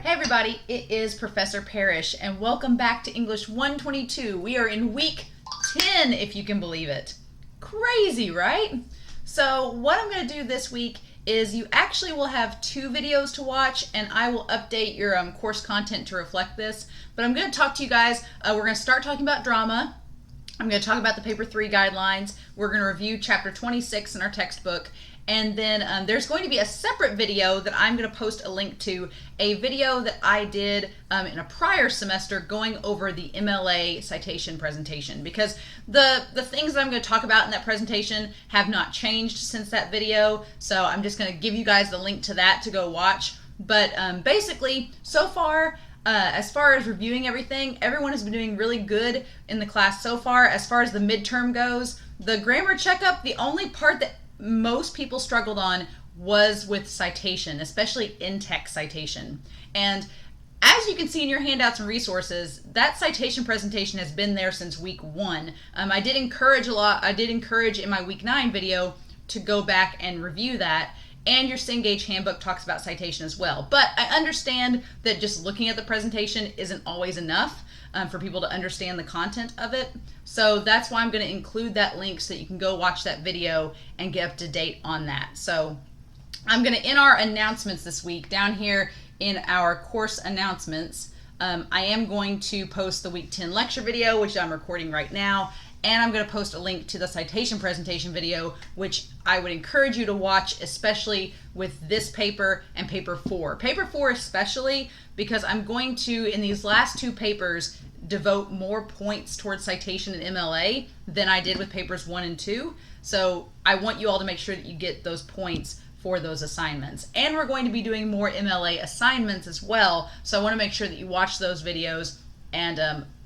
Hey everybody, it is Professor Parish, and welcome back to English 122. We are in week 10, if you can believe it. Crazy, right? So what I'm going to do this week is you actually will have 2 videos to watch, and I will update your course content to reflect this. But I'm going to talk to you guys. We're going to start talking about drama. I'm going to talk about the paper 3 guidelines. We're going to review chapter 26 in our textbook. And then there's going to be a separate video that I'm going to post a link to, a video that I did in a prior semester going over the MLA citation presentation, because the things that I'm going to talk about in that presentation have not changed since that video. So I'm just going to give you guys the link to that to go watch. But basically, so far, as far as reviewing everything, everyone has been doing really good in the class so far. As far as the midterm goes, the grammar checkup, the only part that most people struggled on was with citation, especially in-text citation. And as you can see in your handouts and resources, that citation presentation has been there since week 1. I did encourage in my week 9 video to go back and review that. And your Cengage handbook talks about citation as well. But I understand that just looking at the presentation isn't always enough for people to understand the content of it. So that's why I'm going to include that link so that you can go watch that video and get up to date on that. So I'm going to, in our announcements this week, down here in our course announcements, I am going to post the week 10 lecture video, which I'm recording right now. And I'm going to post a link to the citation presentation video, which I would encourage you to watch, especially with this paper and paper 4. Paper 4 especially, because I'm going to, in these last 2 papers, devote more points towards citation and MLA than I did with papers 1 and 2. So I want you all to make sure that you get those points for those assignments. And we're going to be doing more MLA assignments as well. So I want to make sure that you watch those videos and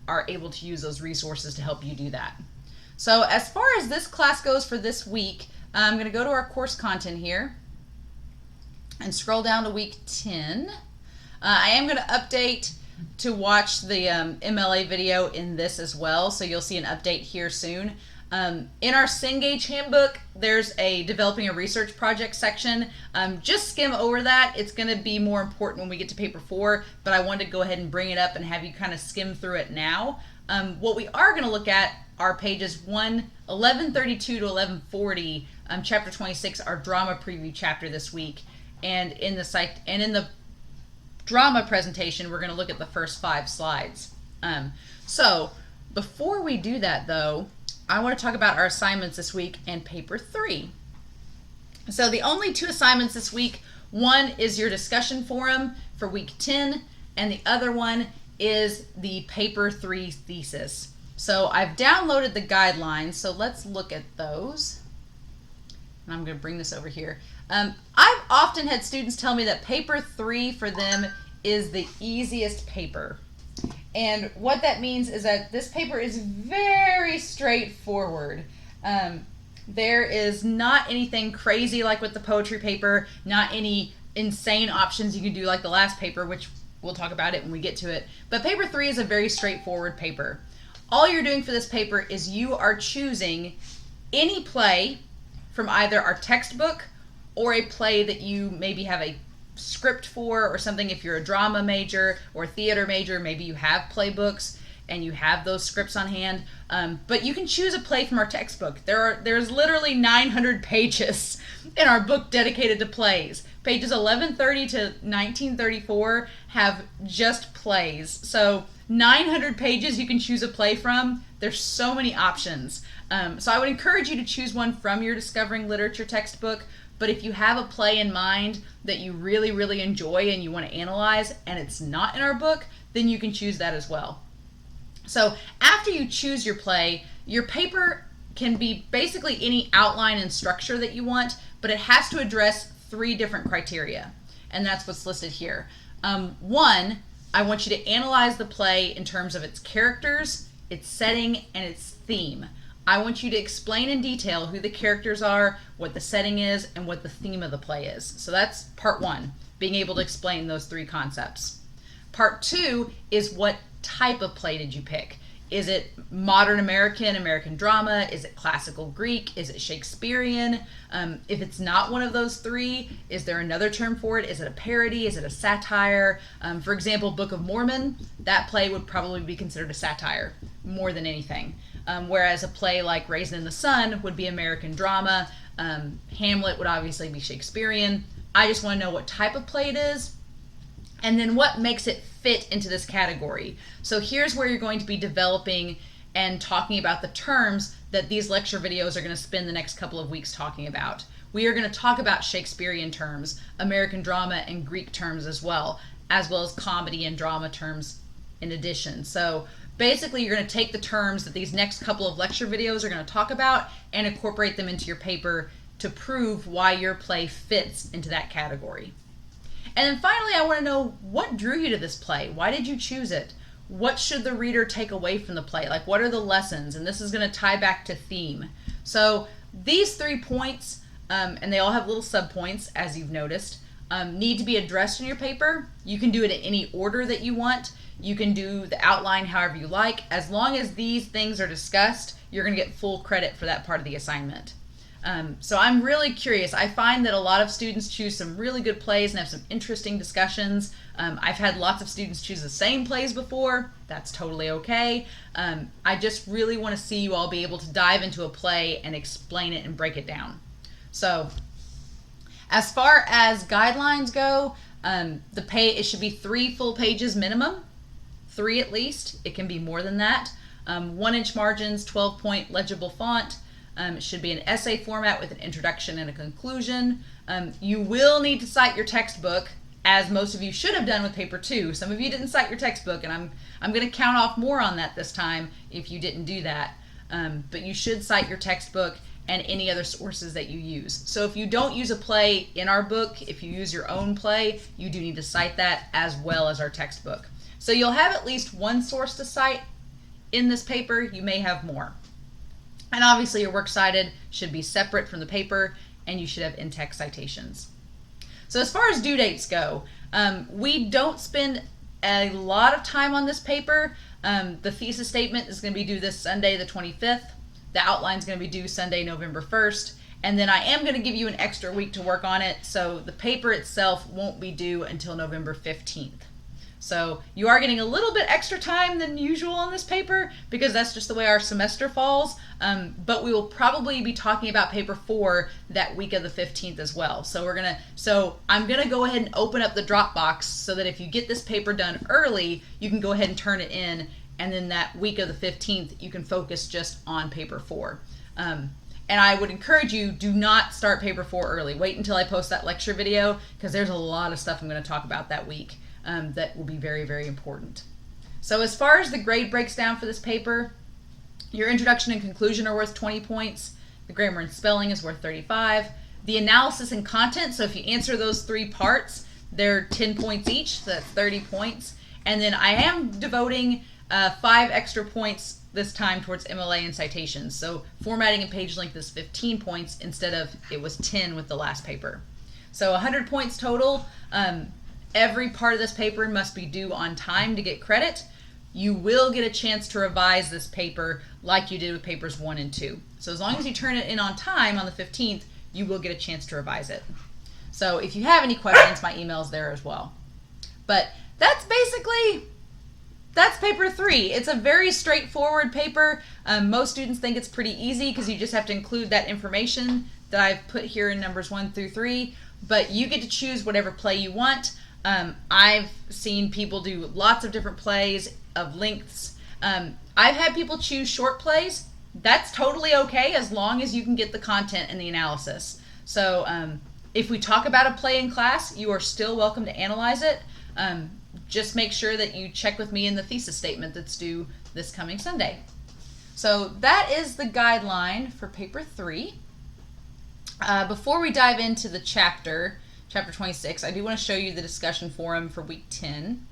are able to use those resources to help you do that. So as far as this class goes for this week, I'm going to go to our course content here and scroll down to week 10. I am going to update to watch the MLA video in this as well, so you'll see an update here soon. In our Cengage handbook, there's a developing a research project section. Just skim over that. It's going to be more important when we get to paper 4, but I wanted to go ahead and bring it up and have you kind of skim through it now. What we are going to look at are pages 1132 to 1140, chapter 26, our drama preview chapter this week. And in the drama presentation, we're going to look at the first 5 slides. So before we do that, though, I want to talk about our assignments this week and paper 3. So the only 2 assignments this week, one is your discussion forum for week 10, and the other one is the paper 3 thesis. So I've downloaded the guidelines, so let's look at those. And I'm going to bring this over here. I've often had students tell me that paper 3 for them is the easiest paper. And what that means is that this paper is very straightforward. There is not anything crazy like with the poetry paper, not any insane options you can do like the last paper, which we'll talk about it when we get to it. But paper 3 is a very straightforward paper. All you're doing for this paper is you are choosing any play from either our textbook or a play that you maybe have a script for, or something. If you're a drama major or a theater major, maybe you have playbooks and you have those scripts on hand. But you can choose a play from our textbook. There's literally 900 pages in our book dedicated to plays. Pages 1130 to 1934 have just plays. So 900 pages you can choose a play from. There's so many options. So I would encourage you to choose one from your Discovering Literature textbook. But if you have a play in mind that you really, really enjoy and you want to analyze and it's not in our book, then you can choose that as well. So after you choose your play, your paper can be basically any outline and structure that you want, but it has to address 3 different criteria. And that's what's listed here. 1, I want you to analyze the play in terms of its characters, its setting, and its theme. I want you to explain in detail who the characters are, what the setting is, and what the theme of the play is. So that's part 1, being able to explain those 3 concepts. Part 2 is what type of play did you pick? Is it modern American, American drama? Is it classical Greek? Is it Shakespearean? If it's not one of those three, is there another term for it? Is it a parody? Is it a satire? For example, Book of Mormon, that play would probably be considered a satire more than anything. Whereas a play like Raisin in the Sun would be American drama. Hamlet would obviously be Shakespearean. I just want to know what type of play it is, and then what makes it fit into this category. So here's where you're going to be developing and talking about the terms that these lecture videos are going to spend the next couple of weeks talking about. We are going to talk about Shakespearean terms, American drama and Greek terms as well as comedy and drama terms in addition. So basically you're going to take the terms that these next couple of lecture videos are going to talk about and incorporate them into your paper to prove why your play fits into that category. And then finally, I want to know, what drew you to this play? Why did you choose it? What should the reader take away from the play? Like, what are the lessons? And this is going to tie back to theme. So these 3 points, and they all have little subpoints, as you've noticed, need to be addressed in your paper. You can do it in any order that you want. You can do the outline however you like. As long as these things are discussed, you're going to get full credit for that part of the assignment. So I'm really curious. I find that a lot of students choose some really good plays and have some interesting discussions. I've had lots of students choose the same plays before. That's totally okay. I just really want to see you all be able to dive into a play and explain it and break it down. So as far as guidelines go, it should be 3 full pages minimum, 3 at least. It can be more than that. 1-inch margins, 12-point legible font. It should be an essay format with an introduction and a conclusion. You will need to cite your textbook, as most of you should have done with paper 2. Some of you didn't cite your textbook, and I'm going to count off more on that this time if you didn't do that. But you should cite your textbook and any other sources that you use. So if you don't use a play in our book, if you use your own play, you do need to cite that as well as our textbook. So you'll have at least one source to cite in this paper. You may have more. And obviously your works cited should be separate from the paper, and you should have in-text citations. So as far as due dates go, we don't spend a lot of time on this paper. The thesis statement is going to be due this Sunday, the 25th. The outline is going to be due Sunday, November 1st. And then I am going to give you an extra week to work on it, so the paper itself won't be due until November 15th. So you are getting a little bit extra time than usual on this paper because that's just the way our semester falls. But we will probably be talking about paper 4 that week of the 15th as well. So I'm gonna go ahead and open up the Dropbox so that if you get this paper done early, you can go ahead and turn it in, and then that week of the 15th you can focus just on paper 4. And I would encourage you, do not start paper 4 early. Wait until I post that lecture video because there's a lot of stuff I'm going to talk about that week. That will be very, very important. So as far as the grade breaks down for this paper, your introduction and conclusion are worth 20 points. The grammar and spelling is worth 35. The analysis and content, so if you answer those 3 parts, they're 10 points each, so that's 30 points. And then I am devoting 5 extra points this time towards MLA and citations. So formatting and page length is 15 points instead of it was 10 with the last paper. So 100 points total. Every part of this paper must be due on time to get credit. You will get a chance to revise this paper like you did with papers 1 and 2. So as long as you turn it in on time on the 15th, you will get a chance to revise it. So if you have any questions, my email's there as well. But that's paper 3. It's a very straightforward paper. Most students think it's pretty easy because you just have to include that information that I've put here in numbers 1 through 3. But you get to choose whatever play you want. I've seen people do lots of different plays of lengths. I've had people choose short plays. That's totally okay as long as you can get the content and the analysis. So if we talk about a play in class, you are still welcome to analyze it. Just make sure that you check with me in the thesis statement that's due this coming Sunday. So that is the guideline for paper 3. Before we dive into the chapter 26, I do want to show you the discussion forum for week 10.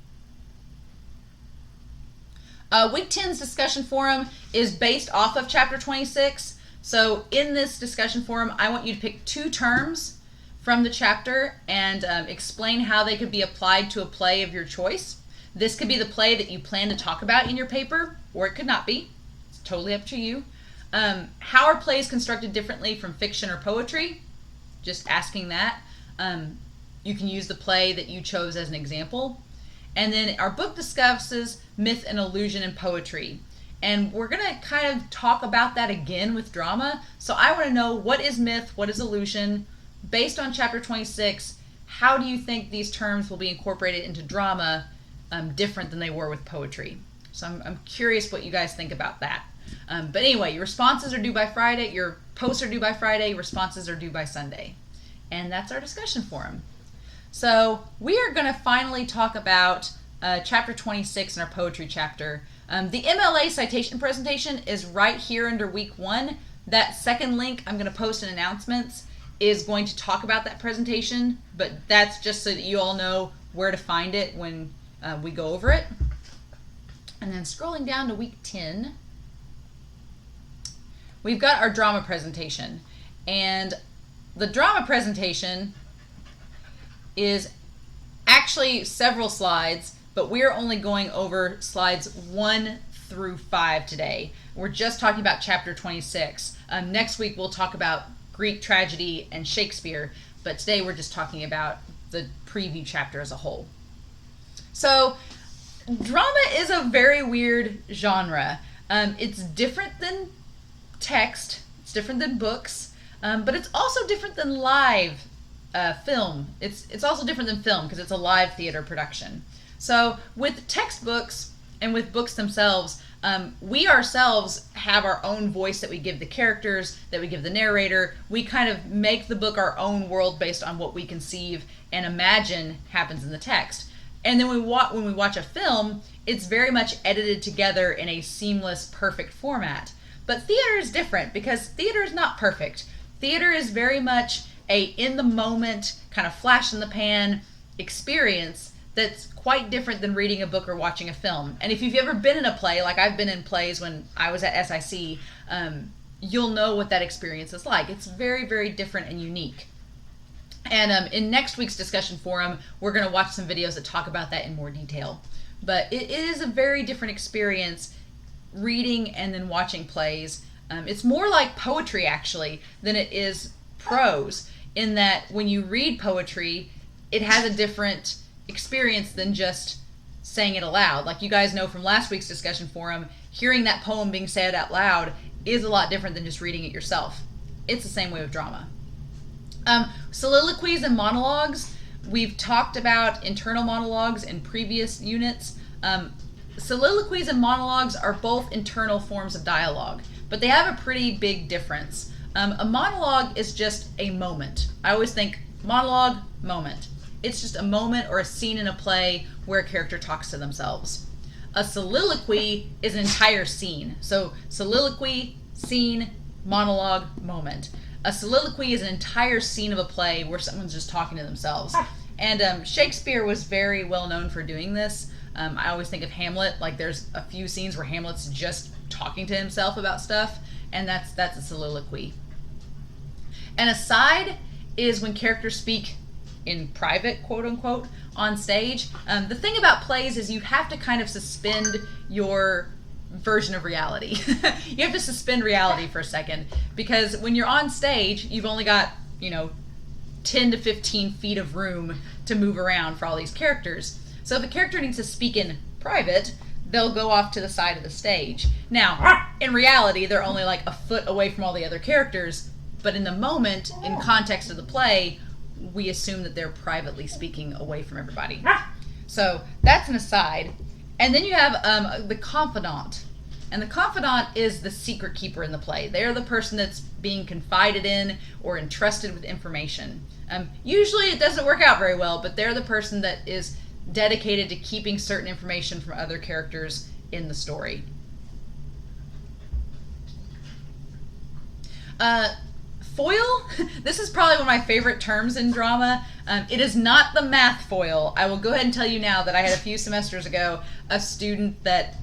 Week 10's discussion forum is based off of chapter 26. So in this discussion forum, I want you to pick 2 terms from the chapter and explain how they could be applied to a play of your choice. This could be the play that you plan to talk about in your paper, or it could not be. It's totally up to you. How are plays constructed differently from fiction or poetry? Just asking that. You can use the play that you chose as an example. And then our book discusses myth and illusion in poetry. And we're going to kind of talk about that again with drama. So I want to know, what is myth, what is illusion? Based on chapter 26, how do you think these terms will be incorporated into drama different than they were with poetry? So I'm curious what you guys think about that. But anyway, your responses are due by Friday. Your posts are due by Friday. Responses are due by Sunday. And that's our discussion forum. So we are going to finally talk about chapter 26 in our poetry chapter. The MLA Citation Presentation is right here under week 1. That second link I'm going to post in announcements is going to talk about that presentation, but that's just so that you all know where to find it when we go over it. And then scrolling down to week 10, we've got our drama presentation. And the drama presentation is actually several slides, but we're only going over slides 1 through 5 today. We're just talking about chapter 26. Next week we'll talk about Greek tragedy and Shakespeare, but today we're just talking about the preview chapter as a whole. So drama is a very weird genre. It's different than text, it's different than books, but it's also different than live film. It's also different than film because it's a live theater production. So with textbooks and with books themselves, we ourselves have our own voice that we give the characters, that we give the narrator. We kind of make the book our own world based on what we conceive and imagine happens in the text. And then when we watch a film, it's very much edited together in a seamless, perfect format. But theater is different because theater is not perfect. Theater is very much a in-the-moment, kind of flash-in-the-pan experience that's quite different than reading a book or watching a film. And if you've ever been in a play, like I've been in plays when I was at SIC, you'll know what that experience is like. It's very, very different and unique. And in next week's discussion forum, we're going to watch some videos that talk about that in more detail. But it is a very different experience reading and then watching plays. It's more like poetry, actually, than it is prose, in that when you read poetry, it has a different experience than just saying it aloud. Like you guys know from last week's discussion forum, hearing that poem being said out loud is a lot different than just reading it yourself. It's the same way with drama. Soliloquies and monologues. We've talked about internal monologues in previous units. Soliloquies and monologues are both internal forms of dialogue, but they have a pretty big difference. A monologue is just a moment. I always think monologue, moment. It's just a moment or a scene in a play where a character talks to themselves. A soliloquy is an entire scene. So soliloquy, scene, monologue, moment. A soliloquy is an entire scene of a play where someone's just talking to themselves. And Shakespeare was very well known for doing this. I always think of Hamlet, like there's a few scenes where Hamlet's just talking to himself about stuff, and that's a soliloquy. An aside is when characters speak in private, quote unquote, on stage. The thing about plays is you have to kind of suspend your version of reality. You have to suspend reality for a second, because when you're on stage, you've only got, 10 to 15 feet of room to move around for all these characters. So if a character needs to speak in private, they'll go off to the side of the stage. Now, in reality, they're only like a foot away from all the other characters, but in the moment, in context of the play, we assume that they're privately speaking away from everybody. So that's an aside. And then you have the confidant. And the confidant is the secret keeper in the play. They're the person that's being confided in or entrusted with information. Usually it doesn't work out very well, but they're the person that is dedicated to keeping certain information from other characters in the story. Foil, this is probably one of my favorite terms in drama. It is not the math foil. I will go ahead and tell you now that I had a few semesters ago a student that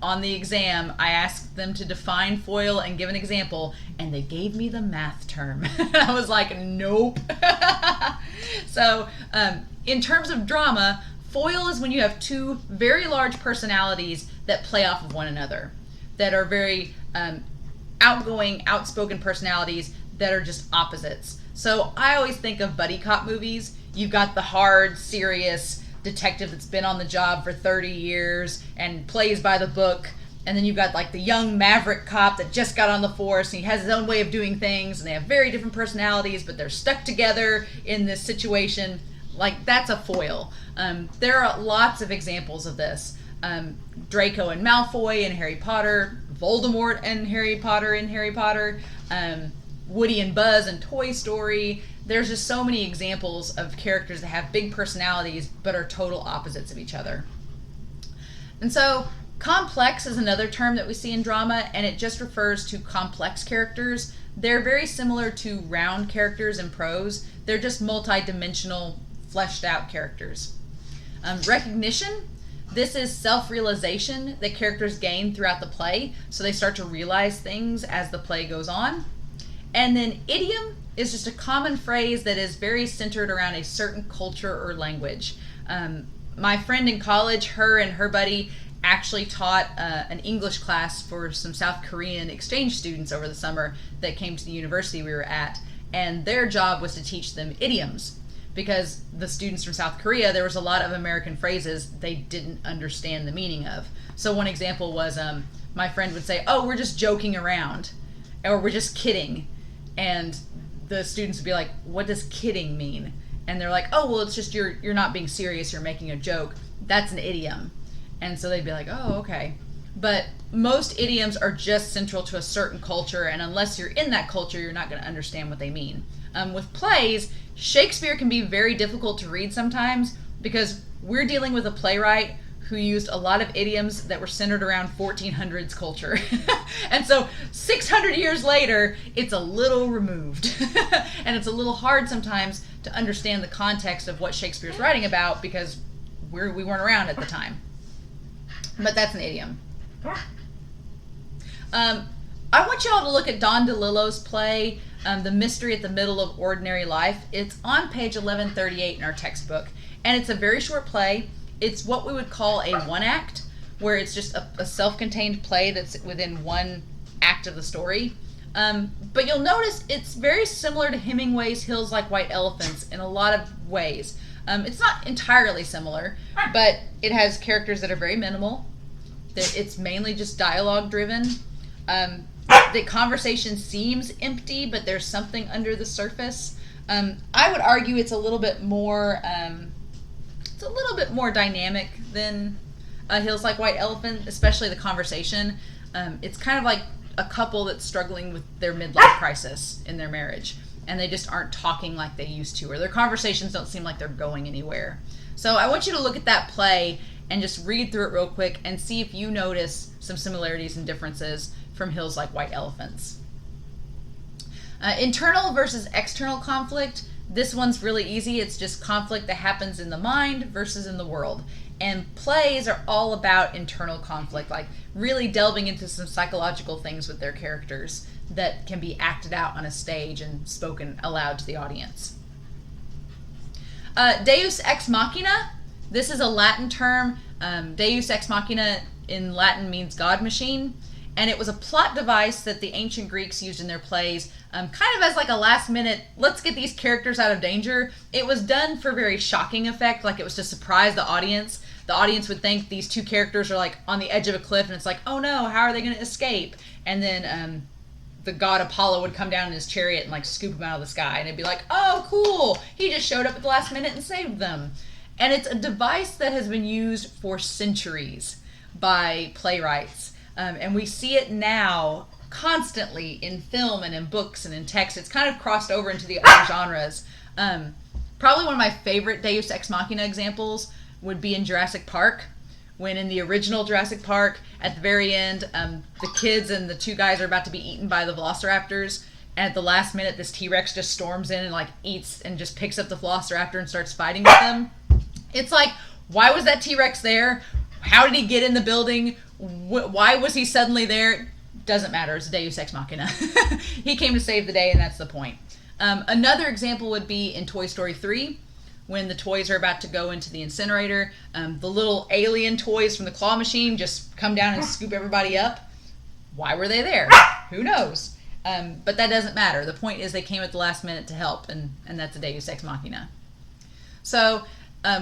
on the exam I asked them to define foil and give an example, and they gave me the math term. I was like, nope. So in terms of drama, Foil is when you have two very large personalities that play off of one another, that are very outgoing, outspoken personalities that are just opposites. So I always think of buddy cop movies. You've got the hard, serious detective that's been on the job for 30 years and plays by the book. And then you've got like the young maverick cop that just got on the force and he has his own way of doing things and they have very different personalities, but they're stuck together in this situation. Like, that's a foil. There are lots of examples of this. Draco and Malfoy in Harry Potter, Voldemort and Harry Potter in Harry Potter, Woody and Buzz in Toy Story. There's just so many examples of characters that have big personalities but are total opposites of each other. And so complex is another term that we see in drama, and it just refers to complex characters. They're very similar to round characters in prose. They're just multi-dimensional, fleshed out characters. Recognition. This is self-realization that characters gain throughout the play, so they start to realize things as the play goes on. And then idiom is just a common phrase that is very centered around a certain culture or language. My friend in college, her and her buddy actually taught an English class for some South Korean exchange students over the summer that came to the university we were at, and their job was to teach them idioms. Because the students from South Korea, there was a lot of American phrases they didn't understand the meaning of. So one example was, my friend would say, "Oh, we're just joking around," or "we're just kidding," and the students would be like, "What does kidding mean?" And they're like, "Oh, well, it's just you're not being serious, you're making a joke." That's an idiom. And so they'd be like, "Oh, okay." But most idioms are just central to a certain culture, and unless you're in that culture, you're not going to understand what they mean. With plays, Shakespeare can be very difficult to read sometimes because we're dealing with a playwright who used a lot of idioms that were centered around 1400s culture. And so 600 years later, it's a little removed. And it's a little hard sometimes to understand the context of what Shakespeare's writing about because we weren't around at the time. But that's an idiom. I want y'all to look at Don DeLillo's play, The Mystery at the Middle of Ordinary Life. It's on page 1138 in our textbook, and it's a very short play. It's what we would call a one-act, where it's just a self-contained play that's within one act of the story. But you'll notice it's very similar to Hemingway's Hills Like White Elephants in a lot of ways. It's not entirely similar, but it has characters that are very minimal. It's mainly just dialogue-driven. The conversation seems empty, but there's something under the surface. I would argue it's a little bit more dynamic than Hills Like White Elephant, especially the conversation. It's kind of like a couple that's struggling with their midlife crisis in their marriage, and they just aren't talking like they used to, or their conversations don't seem like they're going anywhere. So I want you to look at that play and just read through it real quick and see if you notice some similarities and differences from Hills Like White Elephants. Internal versus external conflict. This one's really easy. It's just conflict that happens in the mind versus in the world. And plays are all about internal conflict, like really delving into some psychological things with their characters that can be acted out on a stage and spoken aloud to the audience. Deus Ex Machina. This is a Latin term. Deus Ex Machina in Latin means God machine. And it was a plot device that the ancient Greeks used in their plays, kind of as like a last minute, let's get these characters out of danger. It was done for very shocking effect, like it was to surprise the audience. The audience would think these two characters are like on the edge of a cliff and it's like, oh no, how are they going to escape? And then the god Apollo would come down in his chariot and like scoop them out of the sky. And it'd be like, oh cool, he just showed up at the last minute and saved them. And it's a device that has been used for centuries by playwrights. And we see it now constantly in film and in books and in text. It's kind of crossed over into the other genres. Probably one of my favorite Deus Ex Machina examples would be in Jurassic Park, when in the original Jurassic Park, at the very end, the kids and the two guys are about to be eaten by the velociraptors, and at the last minute, this T-Rex just storms in and like eats and just picks up the velociraptor and starts fighting with them. It's like, why was that T-Rex there? How did he get in the building? Why was he suddenly there? Doesn't matter. It's Deus Ex Machina. He came to save the day, and that's the point. Another example would be in Toy Story 3, when the toys are about to go into the incinerator. The little alien toys from the claw machine just come down and scoop everybody up. Why were they there? Who knows? But that doesn't matter. The point is they came at the last minute to help, and that's a Deus Ex Machina. So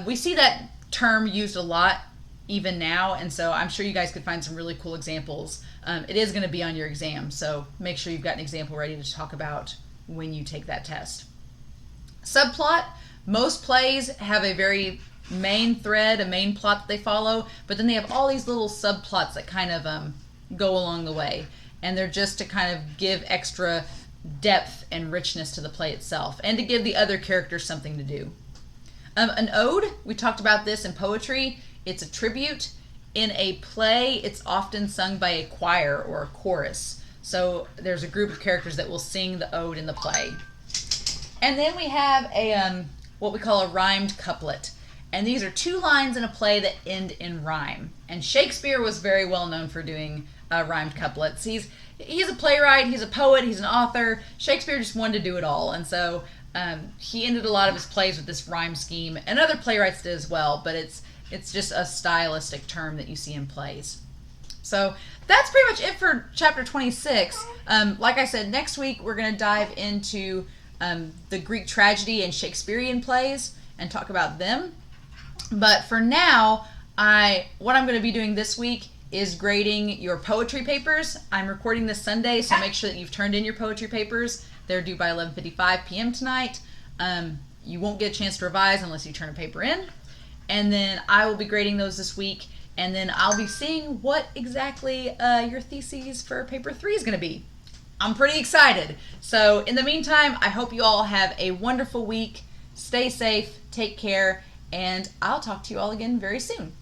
we see that term used a lot even now, and so I'm sure you guys could find some really cool examples. It is going to be on your exam, so make sure you've got an example ready to talk about when you take that test. Subplot. Most plays have a very main thread, a main plot that they follow, but then they have all these little subplots that kind of go along the way, and they're just to kind of give extra depth and richness to the play itself, and to give the other characters something to do. An ode, we talked about this in poetry. It's a tribute. In a play, it's often sung by a choir or a chorus. So there's a group of characters that will sing the ode in the play. And then we have a what we call a rhymed couplet. And these are 2 lines in a play that end in rhyme. And Shakespeare was very well known for doing rhymed couplets. He's a playwright, he's a poet, he's an author. Shakespeare just wanted to do it all. And so he ended a lot of his plays with this rhyme scheme, and other playwrights did as well, but it's just a stylistic term that you see in plays. So that's pretty much it for chapter 26. Like I said, next week we're going to dive into the Greek tragedy and Shakespearean plays and talk about them. But for now, what I'm going to be doing this week is grading your poetry papers. I'm recording this Sunday, so make sure that you've turned in your poetry papers. They're due by 11:55 p.m. tonight. You won't get a chance to revise unless you turn a paper in. And then I will be grading those this week, and then I'll be seeing what exactly your theses for paper 3 is going to be. I'm pretty excited. So in the meantime, I hope you all have a wonderful week. Stay safe, take care, and I'll talk to you all again very soon.